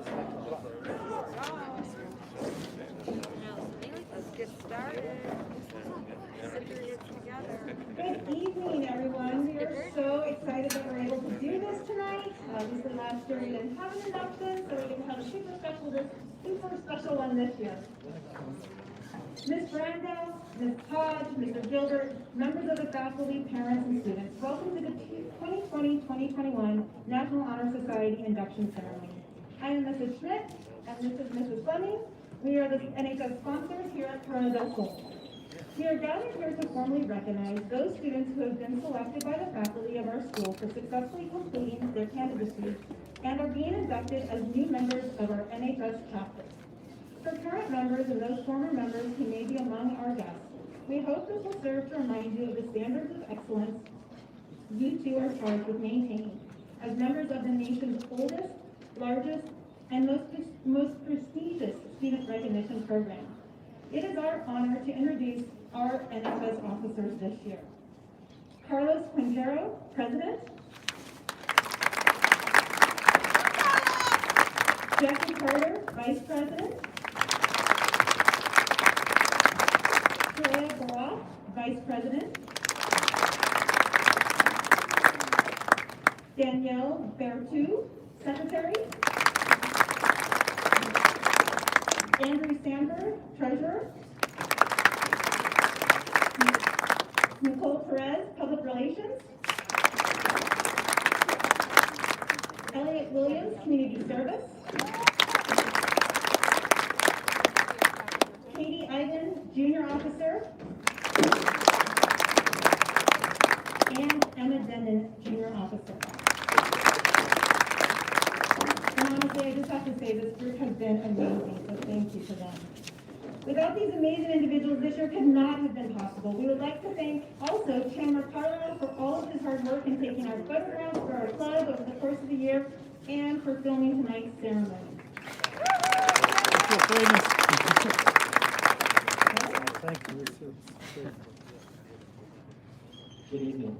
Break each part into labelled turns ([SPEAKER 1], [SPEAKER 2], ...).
[SPEAKER 1] Let's get started.
[SPEAKER 2] Good evening, everyone. We are so excited that we're able to do this tonight. Obviously, last year we didn't have an induction, so we're going to have a super special one this year. Ms. Brando, Ms. Todd, Mr. Gilbert, members of the faculty, parents, and students, welcome to the 2020-2021 National Honor Society Induction Ceremony. I am Mrs. Schmidt, and this is Mrs. Fleming. We are the NHS sponsors here at Corona del Sol. We are gathered here to formally recognize those students who have been selected by the faculty of our school for successfully completing their candidacy and are being inducted as new members of our NHS chapter. For current members and those former members who may be among our guests, we hope this will serve to remind you of the standards of excellence you two are charged with maintaining as members of the nation's oldest, largest, and most prestigious student recognition program. It is our honor to introduce our NHS officers this year. Carlos Quintero, President. Jackie Carter, Vice President. Talia Barak, Vice President. Danielle Bertu, Secretary. Andrew Sandberg, Treasurer. Nicole Perez, Public Relations. Elliot Williams, Community Service. Katie Ivan, Junior Officer. And Emma Denon, Junior Officer. And honestly, I just have to say this group has been amazing, so thank you to them. Without these amazing individuals, this year could not have been possible. We would like to thank also Chandler Carlisle for all of his hard work in taking our photographs for our club over the course of the year and for filming tonight's ceremony.
[SPEAKER 3] Good evening.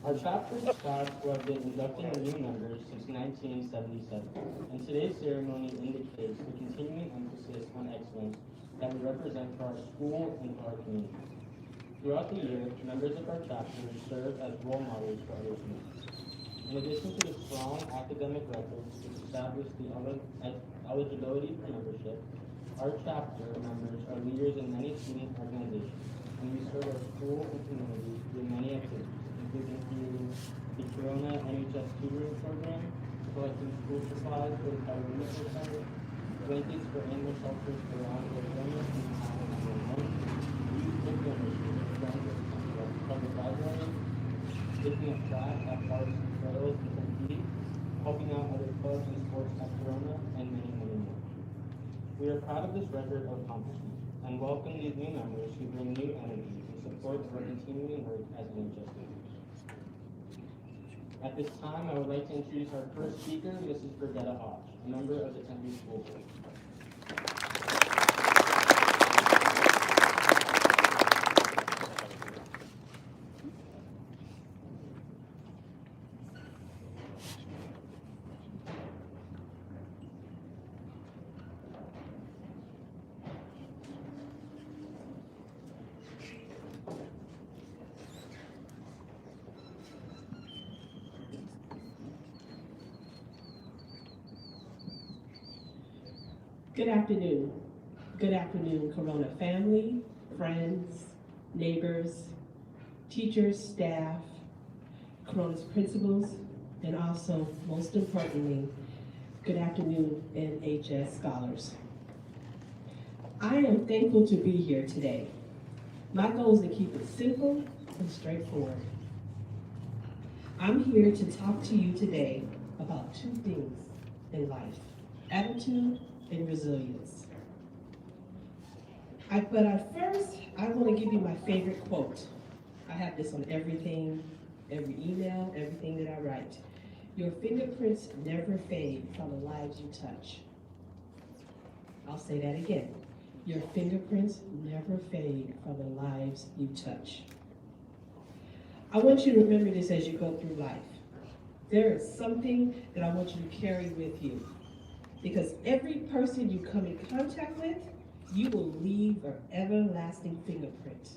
[SPEAKER 3] Our chapter is proud to have been inducting new members since 1977, and today's ceremony indicates the continuing emphasis on excellence that we represent for our school and for our community. Throughout the year, members of our chapter serve as role models for other students. In addition to the strong academic records which establish the eligibility for membership, our chapter members are leaders in many student organizations, and we serve our school and community through many activities, including through the Corona NHS tutoring program, collecting school supplies for the Calvary Center, blankets for animal shelters for ongoing illness and youth book initiatives, friends of the public library, picking up trash at parks, trails, and competing, helping out other clubs and sports at Corona, and many, many more. We are proud of this record of accomplishment and welcome these new members who bring new energy and support for our continuing work as NHS leaders. At this time, I would like to introduce our first speaker, Mrs. Brigetta Hodge, a member of the Tempe School Board.
[SPEAKER 4] Good afternoon. Good afternoon, Corona family, friends, neighbors, teachers, staff, Corona's principals, and also, most importantly, good afternoon, NHS scholars. I am thankful to be here today. My goal is to keep it simple and straightforward. I'm here to talk to you today about two things in life: attitude and resilience. But first, I want to give you my favorite quote. I have this on everything, every email, everything that I write. Your fingerprints never fade from the lives you touch. I'll say that again. Your fingerprints never fade from the lives you touch. I want you to remember this as you go through life. There is something that I want you to carry with you. Because every person you come in contact with, you will leave an everlasting fingerprint.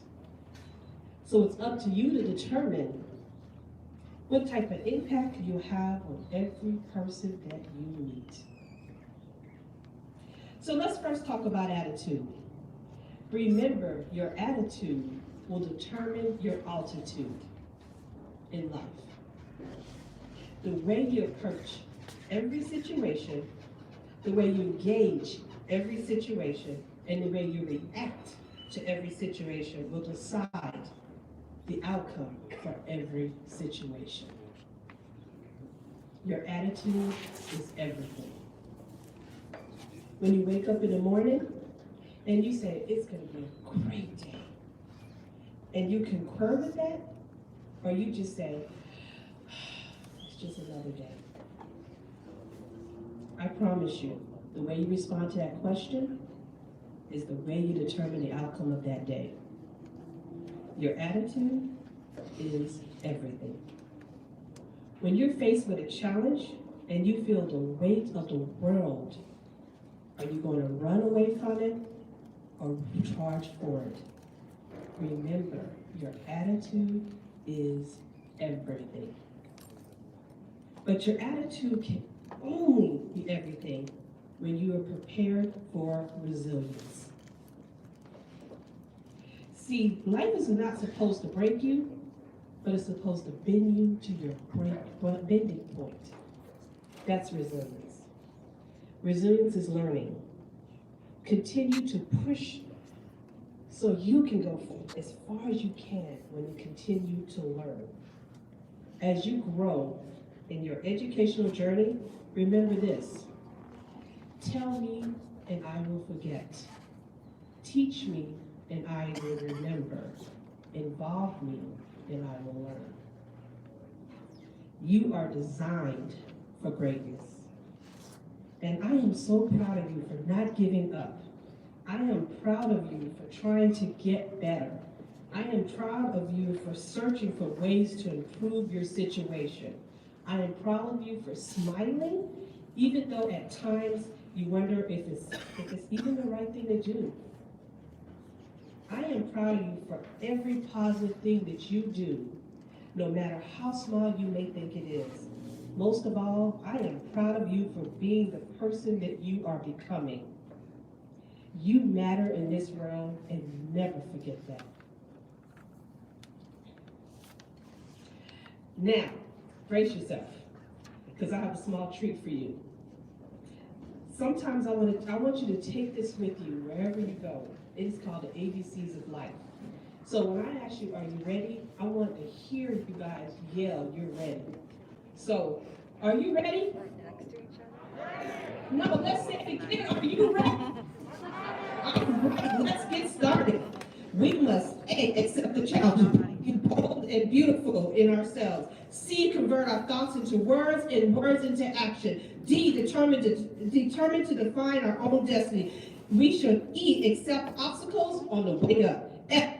[SPEAKER 4] So it's up to you to determine what type of impact you have on every person that you meet. So let's first talk about attitude. Remember, your attitude will determine your altitude in life. The way you approach every situation, the way you engage every situation, and the way you react to every situation will decide the outcome for every situation. Your attitude is everything. When you wake up in the morning and you say, it's gonna be a great day, and you concur with that, or you just say, it's just another day. I promise you, the way you respond to that question is the way you determine the outcome of that day. Your attitude is everything. When you're faced with a challenge and you feel the weight of the world, are you going to run away from it or charge forward? Remember, your attitude is everything. But your attitude can only be everything when you are prepared for resilience. See, life is not supposed to break you, but it's supposed to bend you to your bending point. That's resilience. Resilience is learning. Continue to push so you can go as far as you can when you continue to learn. As you grow in your educational journey, remember this. Tell me and I will forget. Teach me and I will remember. Involve me and I will learn. You are designed for greatness. And I am so proud of you for not giving up. I am proud of you for trying to get better. I am proud of you for searching for ways to improve your situation. I am proud of you for smiling, even though at times you wonder if it's even the right thing to do. I am proud of you for every positive thing that you do, no matter how small you may think it is. Most of all, I am proud of you for being the person that you are becoming. You matter in this world, and never forget that. Now, brace yourself, because I have a small treat for you. Sometimes I want you to take this with you wherever you go. It is called the ABCs of life. So when I ask you, are you ready? I want to hear you guys yell, you're ready. So, are you ready?
[SPEAKER 1] Right next to each other.
[SPEAKER 4] No, let's say it again. Are you ready? All right, let's get started. We must A, accept the challenge, be bold and beautiful in ourselves. C, convert our thoughts into words and words into action. D, determined to define our own destiny. We should E, accept obstacles on the way up. F,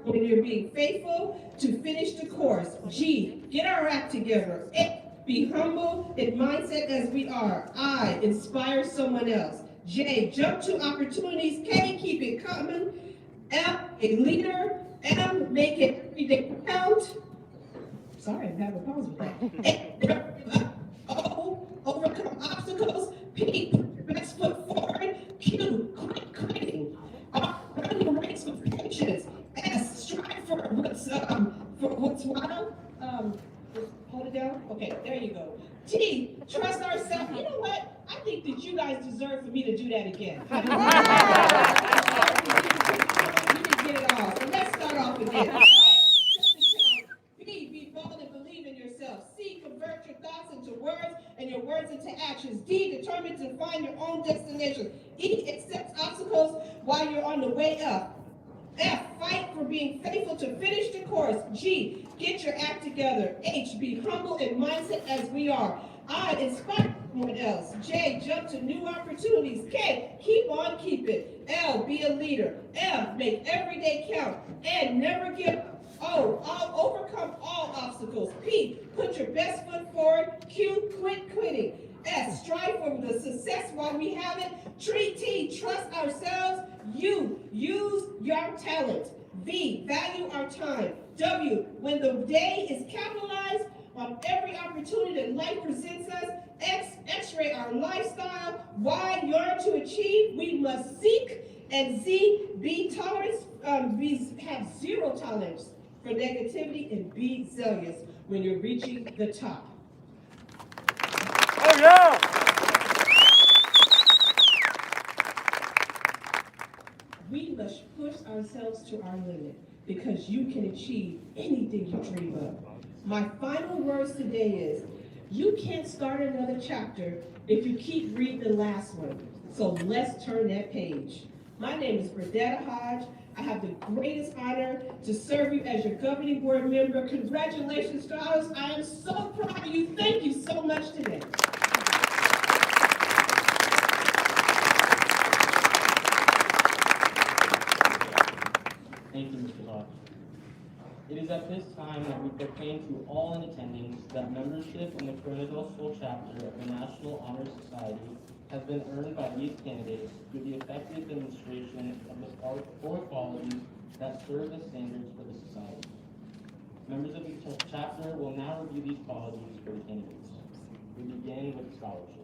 [SPEAKER 4] when you're being faithful to finish the course. G, get our act together. H, be humble in mindset as we are. I, inspire someone else. J, jump to opportunities. K, keep it coming. F, a leader. M, make it every day count. Sorry, I'm having a pause with that. O, overcome obstacles. P, put your best foot forward. Q, quit quitting. R, run your race with patience. S, strive for what's wild. Just hold it down. Okay, there you go. T, trust ourselves. You know what? I think that you guys deserve for me to do that again. You didn't get it all. So let's start off again. B, be bold and believe in yourself. C, convert your thoughts into words and your words into actions. D, determined to find your own destination. E, accept obstacles while you're on the way up. F, fight for being faithful to finish the course. G, get your act together. H, be humble in mindset as we are. I, inspire someone else. J, jump to new opportunities. K, keep on keeping. L, be a leader. M, make every day count. N, never give up. O, overcome all obstacles. P, put your best foot forward. Q, quit quitting. S, strive for the success while we have it. T, trust ourselves. U, use your talent. V, value our time. W, when the day is capitalized on every opportunity that life presents us. X, x-ray our lifestyle. Y, yearn to achieve. We must seek. And Z, be tolerance. Have zero tolerance for negativity and be zealous when you're reaching the top.
[SPEAKER 5] Oh yeah!
[SPEAKER 4] We must push ourselves to our limit because you can achieve anything you dream of. My final words today is, you can't start another chapter if you keep reading the last one. So let's turn that page. My name is Burdetta Hodge. I have the greatest honor to serve you as your governing board member. Congratulations, scholars. I am so proud of you. Thank you so much today.
[SPEAKER 3] Thank you, Mr. Hodge. It is at this time that we proclaim to all in attendance that membership in the Coronado School chapter of the National Honor Society has been earned by these candidates through the effective demonstration of the four qualities that serve as standards for the society. Members of the chapter will now review these qualities for the candidates. We begin with scholarship.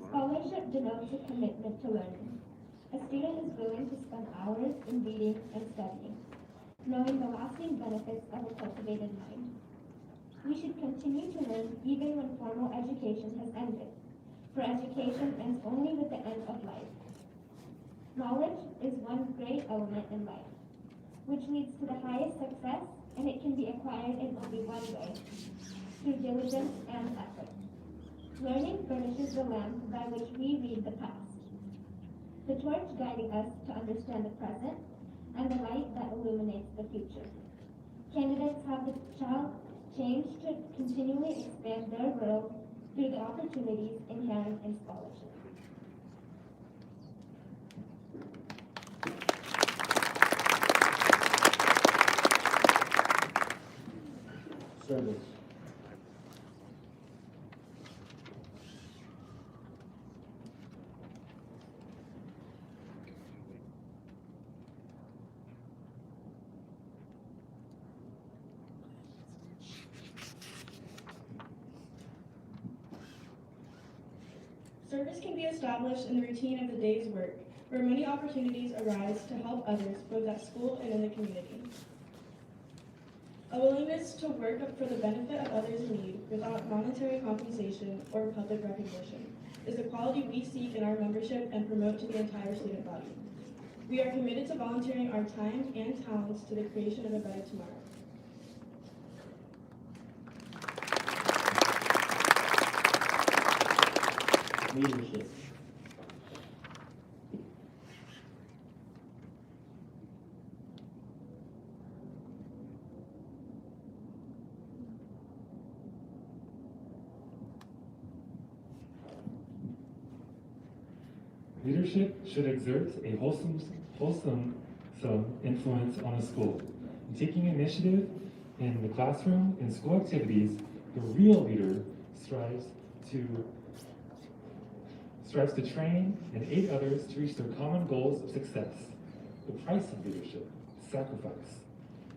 [SPEAKER 1] Scholarship denotes a commitment to learning. A student is willing to spend hours in reading and studying, knowing the lasting benefits of a cultivated mind. We should continue to learn even when formal education has ended, for education ends only with the end of life. Knowledge is one great element in life, which leads to the highest success, and it can be acquired in only one way, through diligence and effort. Learning furnishes the lamp by which we read the past, the torch guiding us to understand the present, and the light that illuminates the future. Candidates have the chance to continually expand their world through the opportunities inherent in scholarship.
[SPEAKER 3] Service.
[SPEAKER 6] Service can be established in the routine of the day's work, where many opportunities arise to help others both at school and in the community. A willingness to work for the benefit of others in need without monetary compensation or public recognition is the quality we seek in our membership and promote to the entire student body. We are committed to volunteering our time and talents to the creation of a better tomorrow.
[SPEAKER 3] Leadership.
[SPEAKER 7] Leadership should exert a wholesome influence on a school. In taking initiative in the classroom and school activities, the real leader strives to train and aid others to reach their common goals of success. The price of leadership, sacrifice,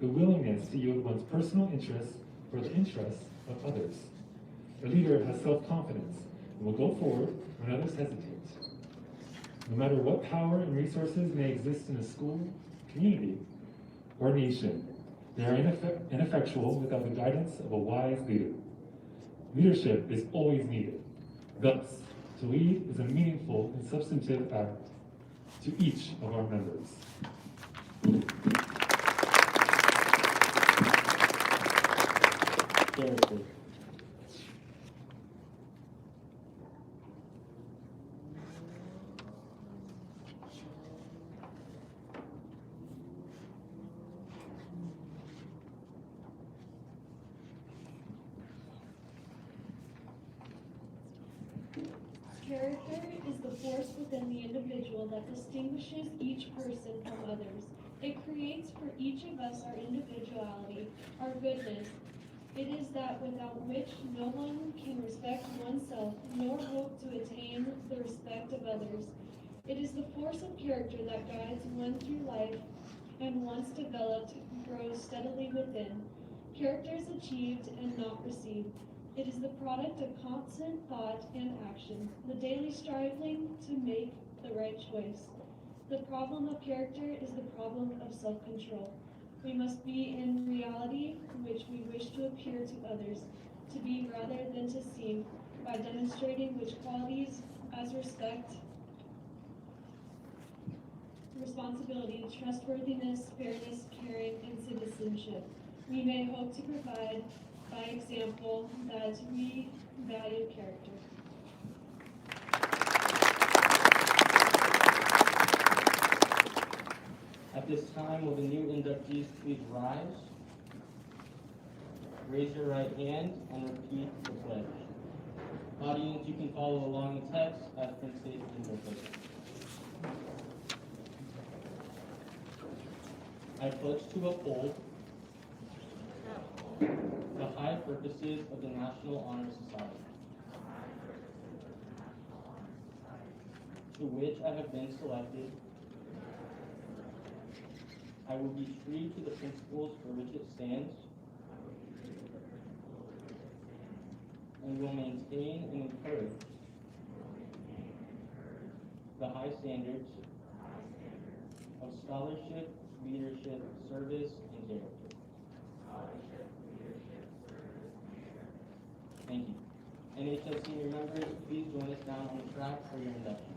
[SPEAKER 7] the willingness to yield one's personal interests for the interests of others. A leader has self-confidence and will go forward when others hesitate. No matter what power and resources may exist in a school, community, or nation, they are ineffectual without the guidance of a wise leader. Leadership is always needed. Thus, to lead is a meaningful and substantive act to each of our members.
[SPEAKER 3] Character.
[SPEAKER 6] Character is the force within the individual that distinguishes each person from others. It creates for each of us our individuality, our goodness. It is that without which no one can respect oneself nor hope to attain the respect of others. It is the force of character that guides one through life and once developed grows steadily within. Character is achieved and not received. It is the product of constant thought and action, the daily striving to make the right choice. The problem of character is the problem of self-control. We must be in reality which we wish to appear to others, to be rather than to seem, by demonstrating which qualities as respect, responsibility, trustworthiness, fairness, caring, and citizenship. We may hope to provide by example that we value character.
[SPEAKER 3] At this time, will the new inductees please rise, raise your right hand, and repeat the pledge. Audience, you can follow along the text as printed in the book. I pledge to uphold the high purposes of the National Honor Society, to which I have been selected. I will be true to the principles for which it stands, and will maintain and encourage the high standards of scholarship, leadership, service, and character. Thank you. NHS senior members, please join us down on the track for your induction.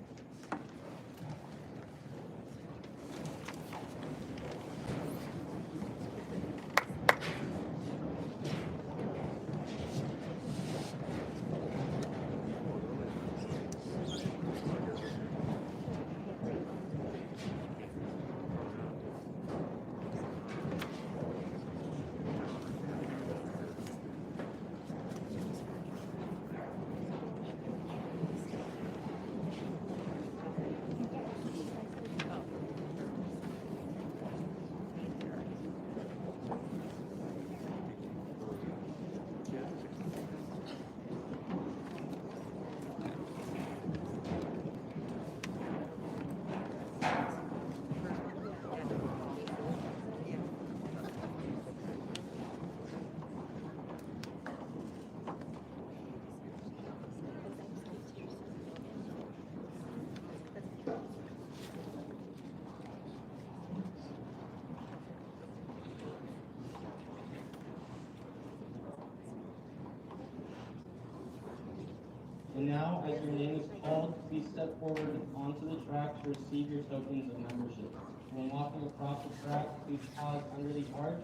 [SPEAKER 3] And now, as your name is called, please step forward onto the track to receive your tokens of membership. When walking across the track, please pause under the arch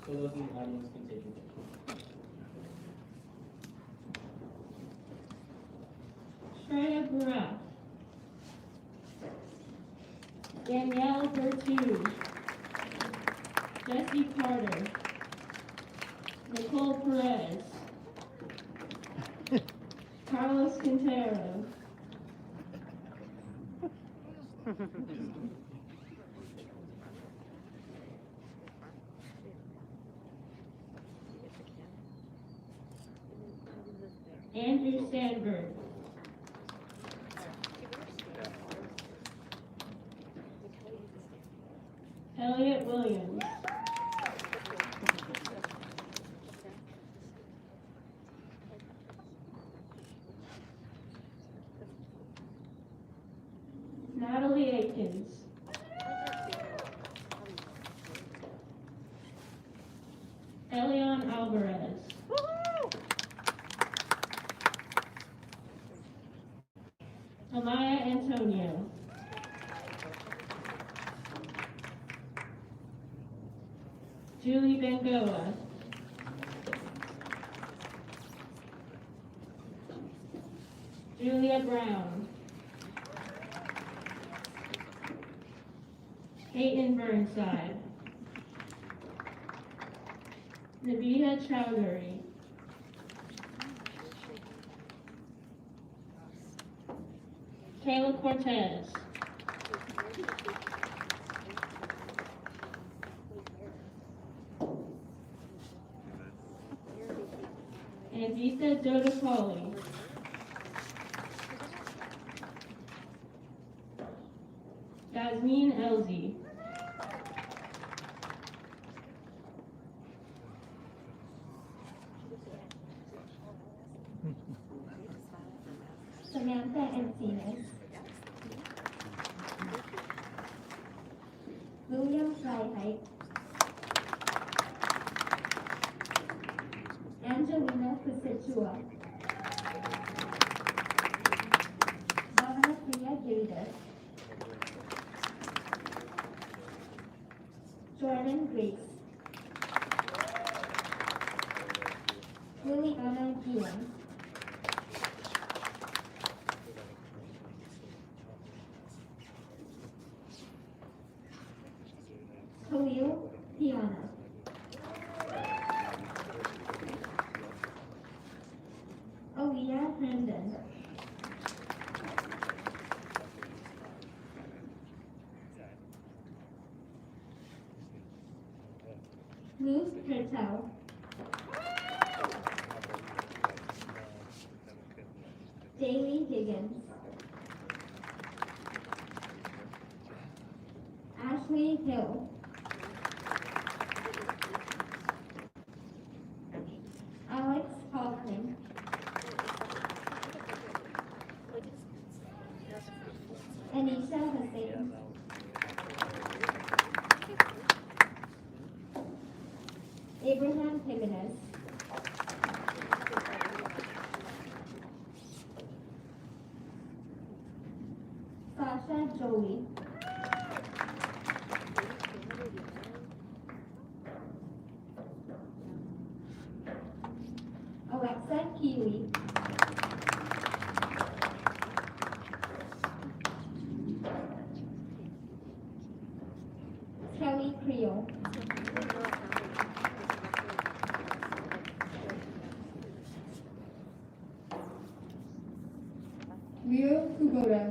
[SPEAKER 3] so those in the audience can take your picture.
[SPEAKER 5] Shreya Burrell, Danielle Bertu, Jesse Carter, Nicole Perez, Carlos Quintero, Andrew Sandberg, Elliot Williams, Natalie Aikens, Elion Alvarez, Amaya Antonio, Julie Bengoa, Julia Brown, Peyton Burnside, Nabiha Chowdhury, Kayla Cortez. Andita Dodapoli. Yasmin Elzi.
[SPEAKER 1] Samantha Encinas. William Freiheit. Angelina Kusichua. Donna Priya Gildas. Jordan Grace. Liliana Guillen. Khalil Piana. Aaliyah Herndon. Luz Kertel. Daly Higgins. Ashley Hill. Alex Kaufman. Anisha Hussain. Abraham Jimenez. Sasha Jolie. Alexa Keeley. Kelly Creel. Leo Kubota.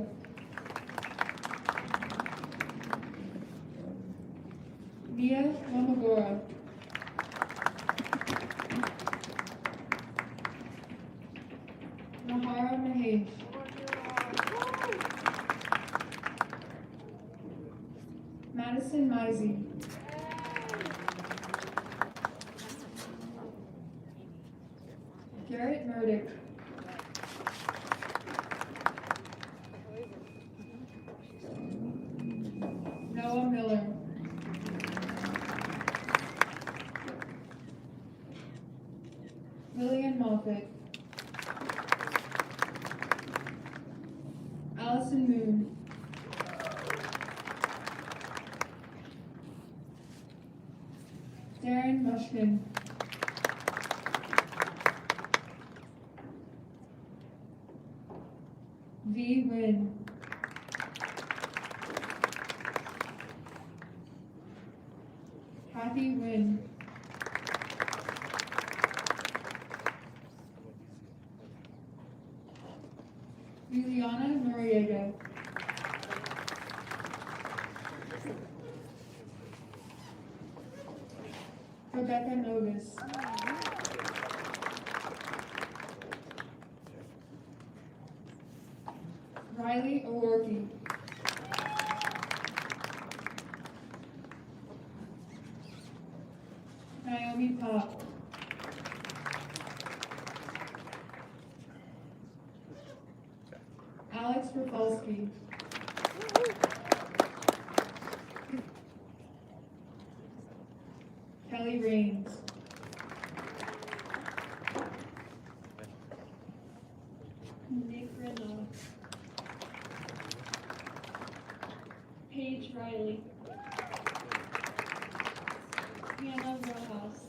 [SPEAKER 1] Mia Mamagora. Nahara Mahesh. Madison Mizey. Garrett Murdick. Noah Miller. Lillian Moffett. Allison Moon. Darren Mushkin. V. Wynn. Kathy Wynn. Juliana Noriega. Rebecca Novus. Riley O'Rourke. Naomi Pop. Alex Rafalski. Kelly Raines. Nick Renault. Paige Riley. Hannah Rojas.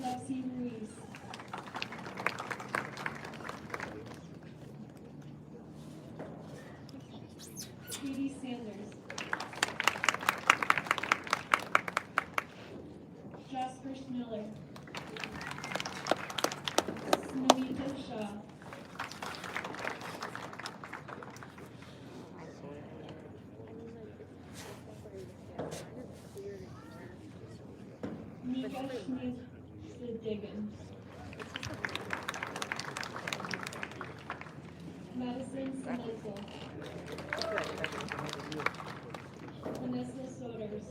[SPEAKER 1] Lexi Ruiz. Katie Sanders. Jasper Schmiller. Snowita Shaw.
[SPEAKER 6] Diggins. Madison Snezel. Vanessa Soders.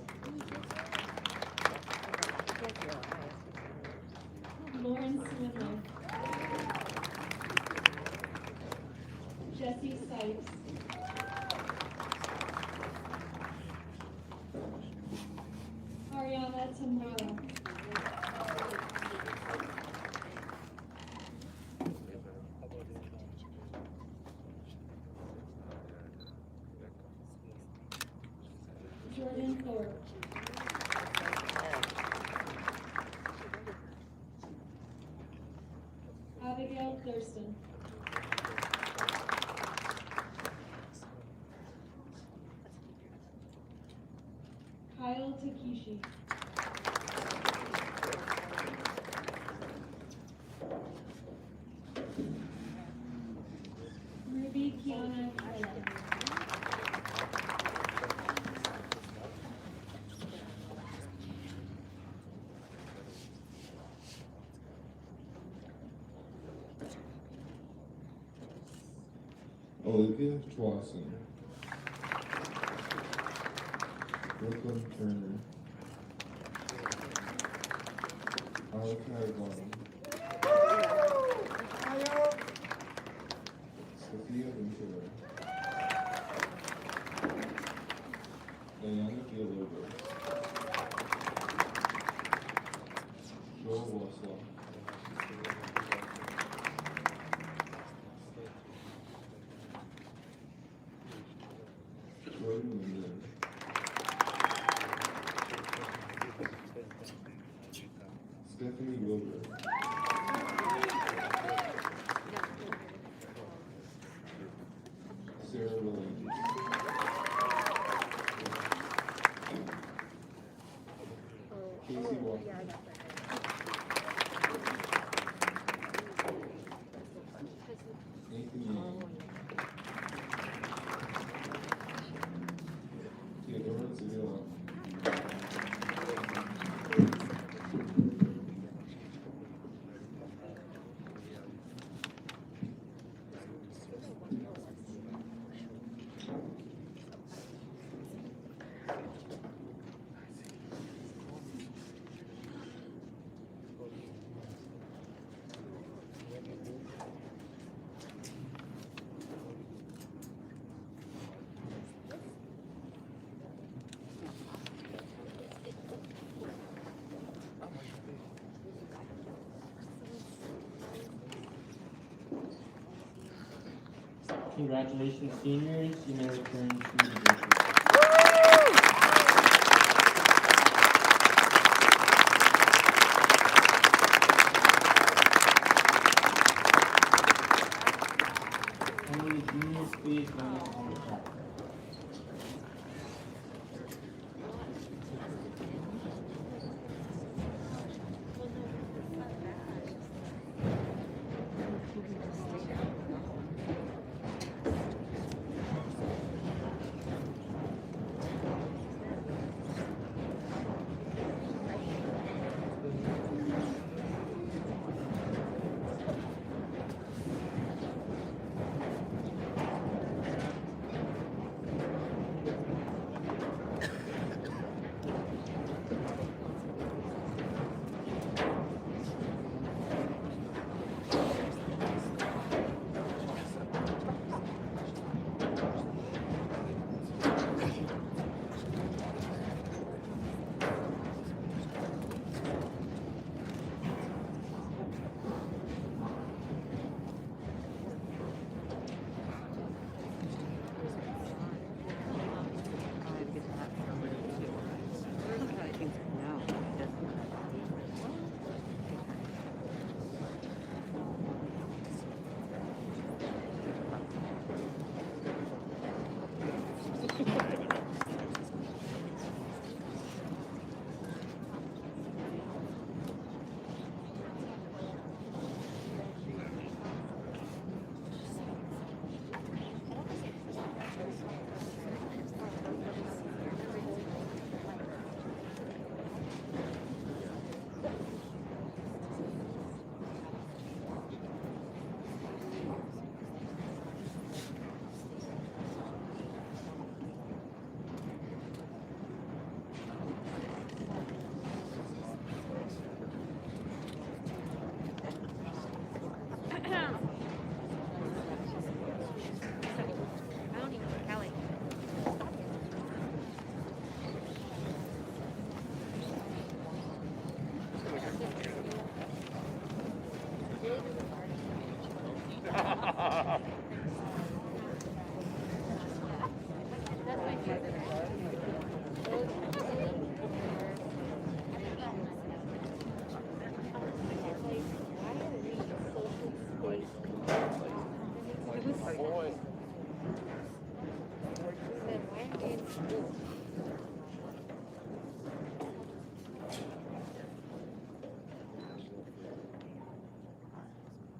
[SPEAKER 6] Lauren Swindler. Jesse Sipes. Ariana Tamara. Jordan Thorpe. Abigail Thurston. Kyle Takishi. Ruby Kiana Kyla.
[SPEAKER 8] Olivia Dawson. Brooklyn Turner. Malachi Vaughn. Sophia Ventura. Diana Villalobos. Joel Wasslaw. Jordan Linden. Stephanie Wilbur. Sarah Williams. Casey Walker. Nathan Young. Theodora Zavila.
[SPEAKER 3] Congratulations, seniors. You may return to the district. Only the juniors, please, line up on the track.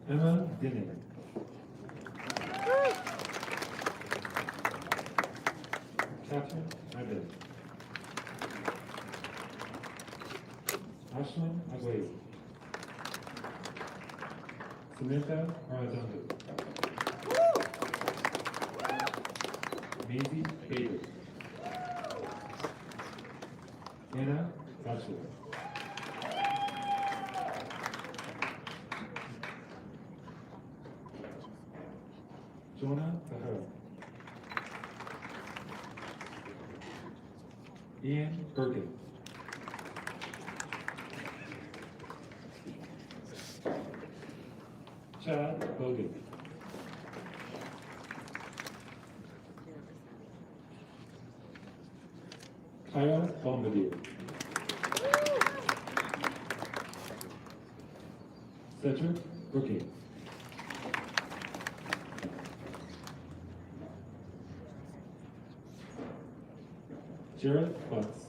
[SPEAKER 7] Emma Dinning. Catherine Ivan. Ashlyn Agway. Samantha Arradondo. Maisie Bader. Anna Bachelor. Jonah Bahar. Ian Bergen. Chad Bogan. Kyle Bombardier. Cedric Brooking. Jared Butts.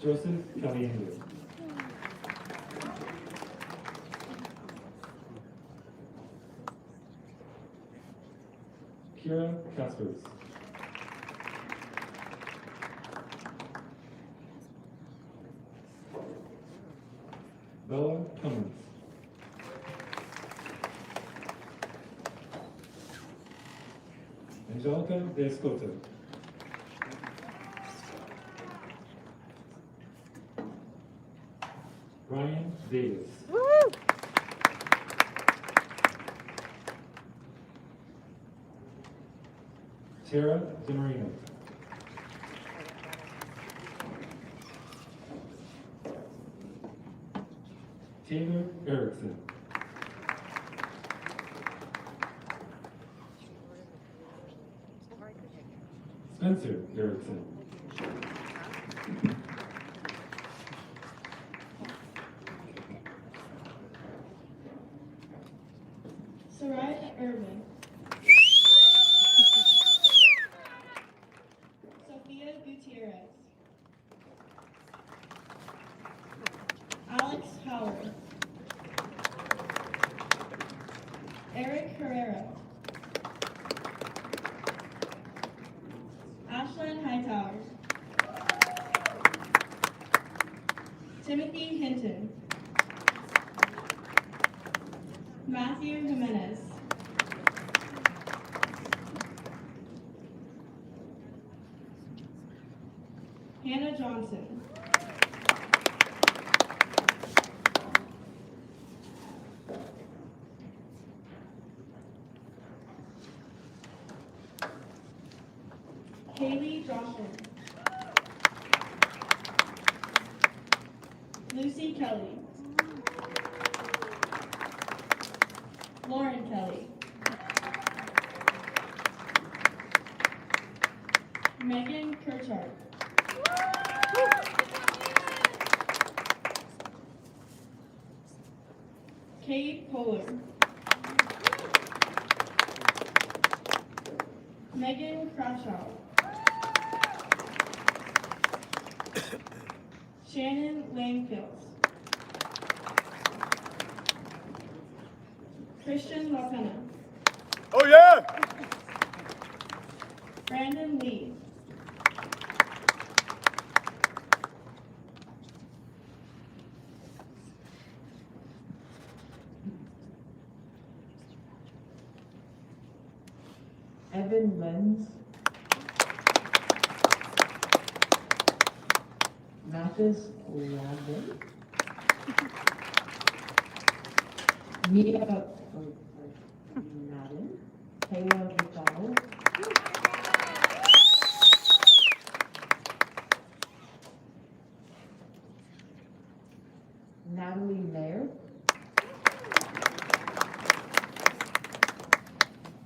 [SPEAKER 7] Joseph Caliendo. Kira Caspers. Bella Cummins. Angelica De Escota. Ryan Davis. Tara DeMarino. Taylor Erickson. Spencer Erickson.
[SPEAKER 6] Soraya Irvin. Sophia Gutierrez. Alex Howard. Eric Herrera. Ashlyn Hightower. Timothy Hinton. Matthew Jimenez. Hannah Johnson. Kaylee Johnson. Lucy Kelly. Lauren Kelly. Megan Kirchart. Kate Polar. Megan Crashaw. Shannon Langfield. Christian LaPena.
[SPEAKER 9] Oh yeah!
[SPEAKER 6] Brandon Lee.
[SPEAKER 4] Evan Lenz. Mathis Lavin. Mia Madden. Taylor McDonald. Natalie Mayer.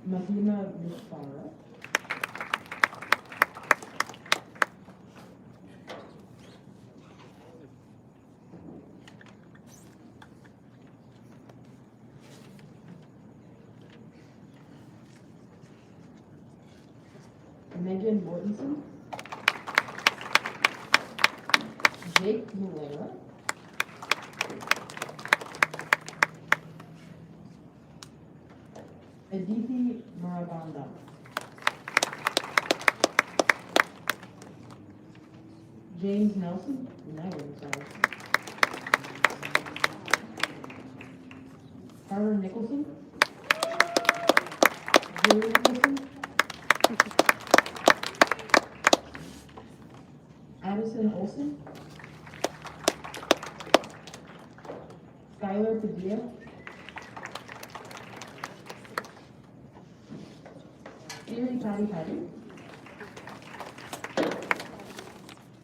[SPEAKER 4] Mahima Mufara. Megan Mortensen.
[SPEAKER 10] Jake Mulera. Aditi Marabanda. James Nelson, no, I'm sorry. Carter Nicholson. Julie Nicholson. Addison Olson. Skylar Padilla. Siri Patty Patty.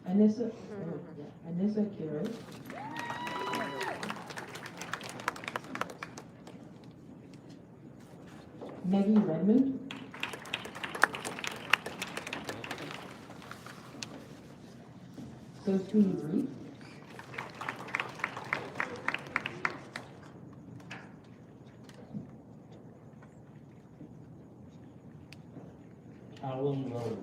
[SPEAKER 10] Anissa Kira. Maggie Redmond. Sophie Reed.
[SPEAKER 3] Callum Rose.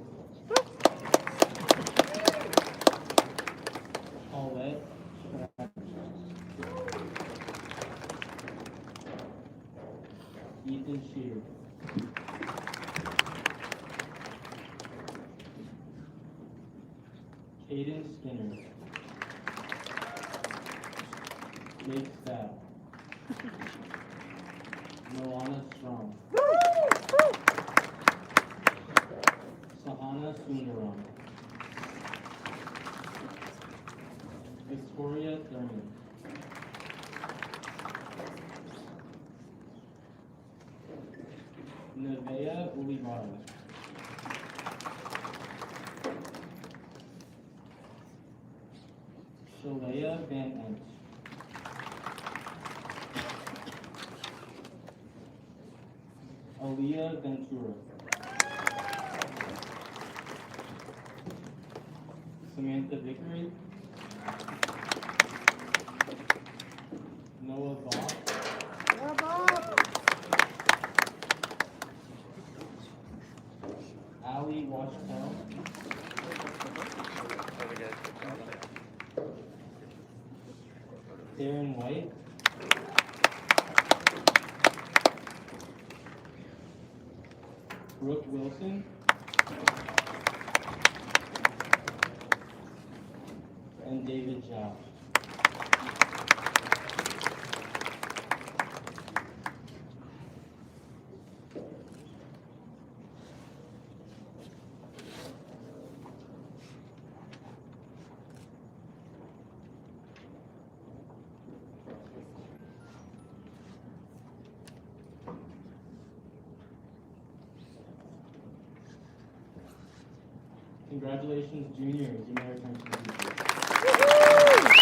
[SPEAKER 3] Paulette Ethan Shear. Caden Skinner. Jake Stapp. Moana Strong. Sahana Sundaram. Victoria Thurman. Nevea Olivara. Shalea Van Ent. Aaliyah Ventura. Samantha Vickery. Noah Bob. Ali Washtel. Darren White. Brooke Wilson. And David Zhao. Congratulations, juniors. You may return to the teachers.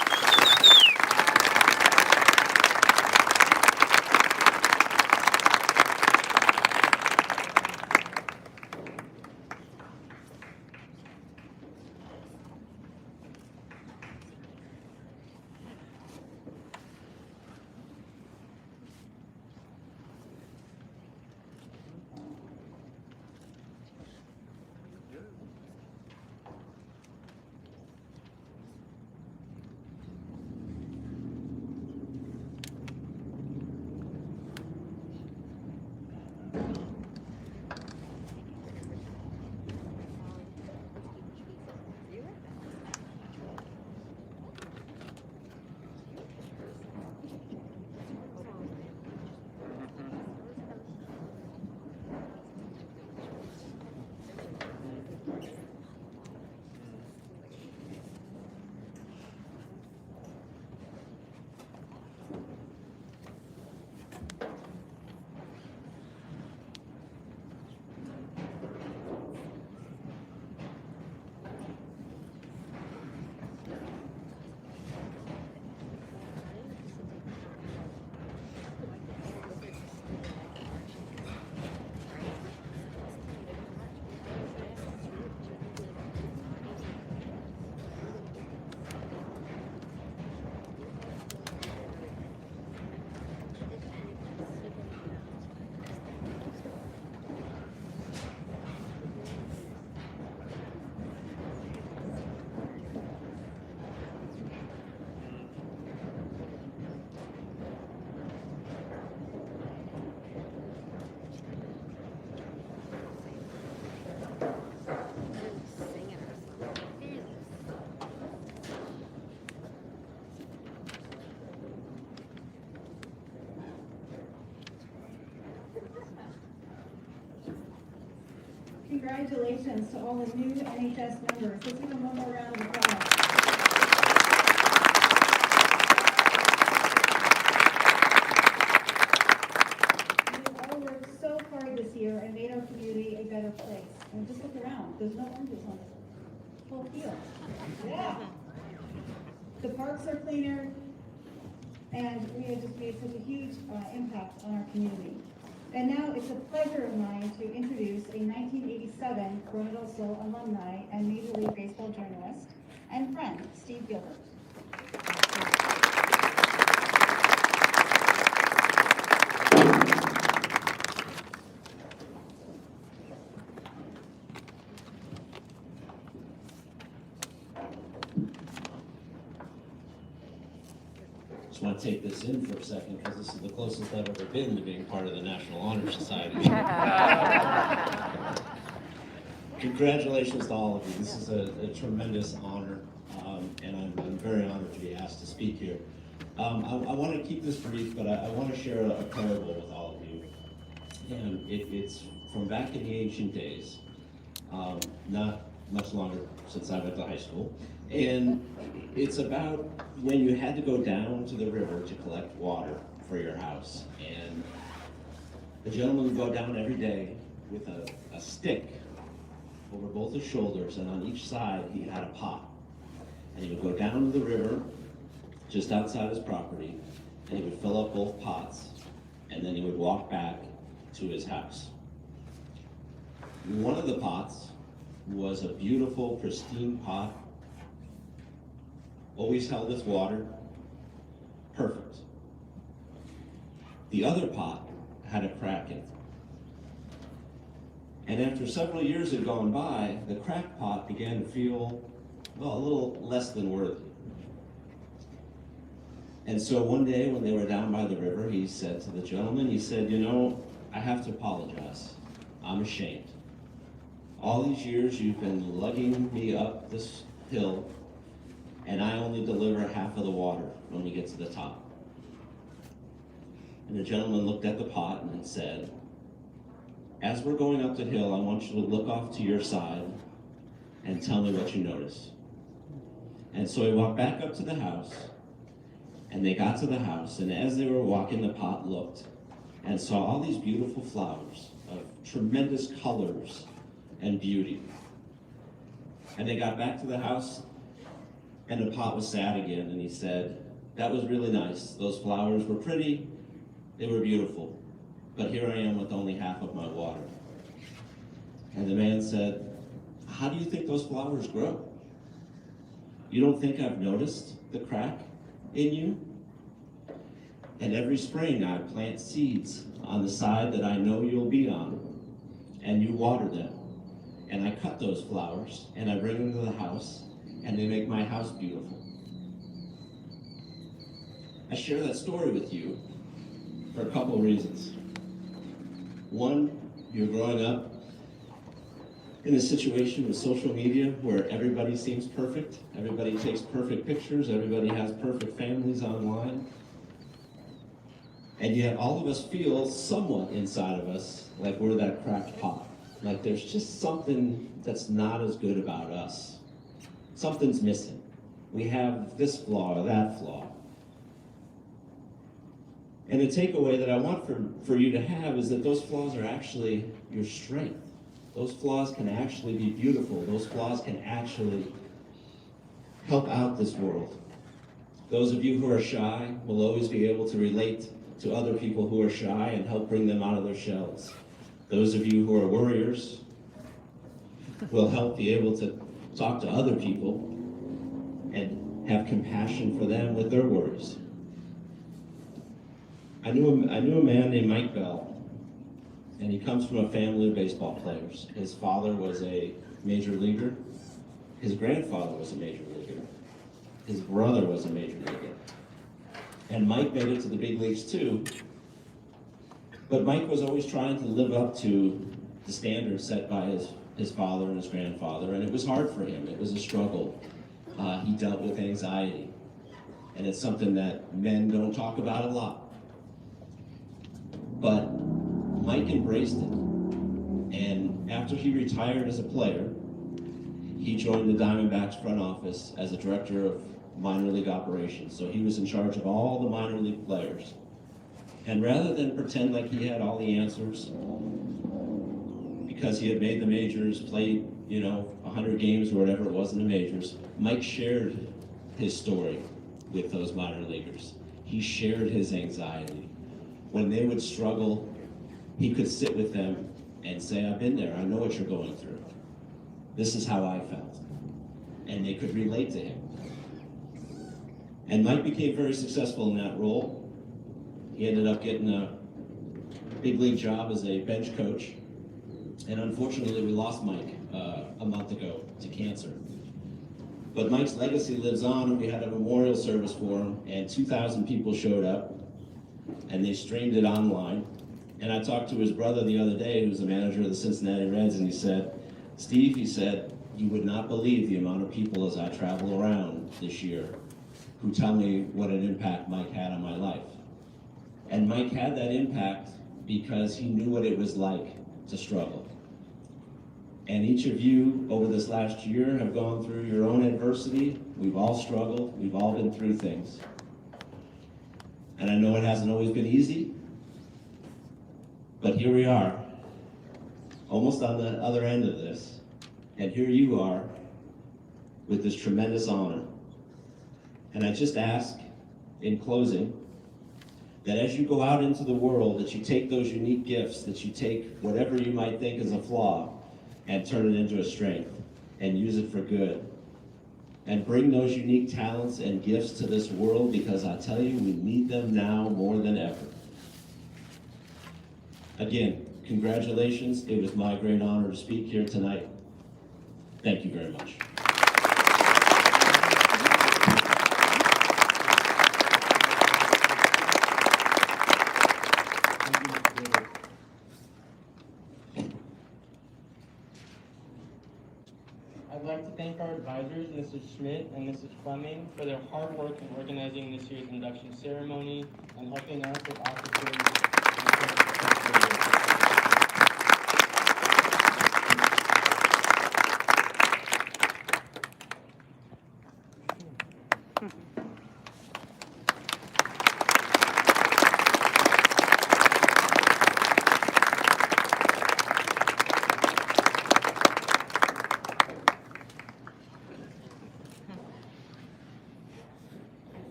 [SPEAKER 2] congratulations to all the new NHS members. Let's give them one more round of applause. You've all worked so hard this year and made our community a better place. And just look around, there's no oranges on this whole field. Yeah. The parks are cleaner, and we have just made such a huge impact on our community. And now it's a pleasure of mine to introduce a 1987 Corona del Sol alumni and Major League Baseball journalist and friend, Steve Gilbert.
[SPEAKER 11] Just want to take this in for a second because this is the closest I've ever been to being part of the National Honor Society. Congratulations to all of you. This is a tremendous honor, and I'm very honored to be asked to speak here. I want to keep this brief, but I want to share a parable with all of you. And it's from back in the ancient days, not much longer since I went to high school. And it's about when you had to go down to the river to collect water for your house. And the gentleman would go down every day with a stick over both his shoulders, and on each side he had a pot. And he would go down to the river just outside his property, and he would fill up both pots, and then he would walk back to his house. One of the pots was a beautiful, pristine pot, always held its water, perfect. The other pot had a crack in it. And after several years had gone by, the cracked pot began to feel, well, a little less than worthy. And so one day when they were down by the river, he said to the gentleman, he said, you know, I have to apologize. I'm ashamed. All these years you've been lugging me up this hill, and I only deliver half of the water when we get to the top. And the gentleman looked at the pot and said, as we're going up the hill, I want you to look off to your side and tell me what you notice. And so he walked back up to the house, and they got to the house, and as they were walking, the pot looked and saw all these beautiful flowers of tremendous colors and beauty. And they got back to the house, and the pot was sad again, and he said, that was really nice. Those flowers were pretty, they were beautiful, but here I am with only half of my water. And the man said, how do you think those flowers grow? You don't think I've noticed the crack in you? And every spring I plant seeds on the side that I know you'll be on, and you water them. And I cut those flowers, and I bring them to the house, and they make my house beautiful. I share that story with you for a couple of reasons. One, you're growing up in a situation with social media where everybody seems perfect, everybody takes perfect pictures, everybody has perfect families online. And yet all of us feel somewhat inside of us like we're that cracked pot. Like there's just something that's not as good about us. Something's missing. We have this flaw or that flaw. And the takeaway that I want for you to have is that those flaws are actually your strength. Those flaws can actually be beautiful. Those flaws can actually help out this world. Those of you who are shy will always be able to relate to other people who are shy and help bring them out of their shells. Those of you who are worriers will help be able to talk to other people and have compassion for them with their worries. I knew a man named Mike Bell, and he comes from a family of baseball players. His father was a major leaguer. His grandfather was a major leaguer. His brother was a major leaguer. And Mike made it to the big leagues too. But Mike was always trying to live up to the standards set by his father and his grandfather, and it was hard for him. It was a struggle. He dealt with anxiety, and it's something that men don't talk about a lot. But Mike embraced it, and After he retired as a player, he joined the Diamondbacks front office as a director of minor league operations. So he was in charge of all the minor league players. And rather than pretend like he had all the answers, because he had made the majors, played, 100 games or whatever it was in the majors, Mike shared his story with those minor leaguers. He shared his anxiety. When they would struggle, he could sit with them and say, I've been there, I know what you're going through. This is how I felt. And they could relate to him. And Mike became very successful in that role. He ended up getting a big league job as a bench coach. And unfortunately, we lost Mike a month ago to cancer. But Mike's legacy lives on, and we had a memorial service for him, and 2,000 people showed up, and they streamed it online. And I talked to his brother the other day, who's the manager of the Cincinnati Reds, and he said, Steve, he said, you would not believe the amount of people as I travel around this year who tell me what an impact Mike had on my life. And Mike had that impact because he knew what it was like to struggle. And each of you over this last year have gone through your own adversity. We've all struggled. We've all been through things. And I know it hasn't always been easy, but here we are, almost on the other end of this. And here you are with this tremendous honor. And I just ask, in closing, that as you go out into the world, that you take those unique gifts, that you take whatever you might think is a flaw and turn it into a strength and use it for good. And bring those unique talents and gifts to this world, because I tell you, we need them now more than ever. Again, congratulations. It was my great honor to speak here tonight. Thank you very much.
[SPEAKER 3] I'd like to thank our advisors, Mrs. Schmidt and Mrs. Fleming, for their hard work in organizing this year's induction ceremony and helping us with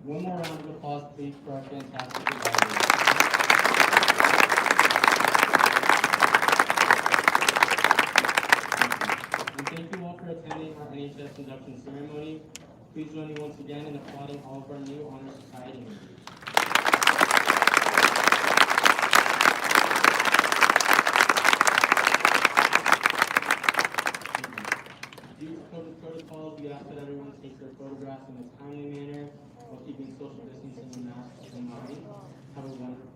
[SPEAKER 3] One more round of applause, please, for our fantastic advisors. And thank you all for attending our NHS Induction ceremony. Please join me once again in applauding all of our new Honor Society members. Due to COVID protocols, we ask that everyone take their photographs in a timely manner while keeping social distancing and masks in mind. Have a wonderful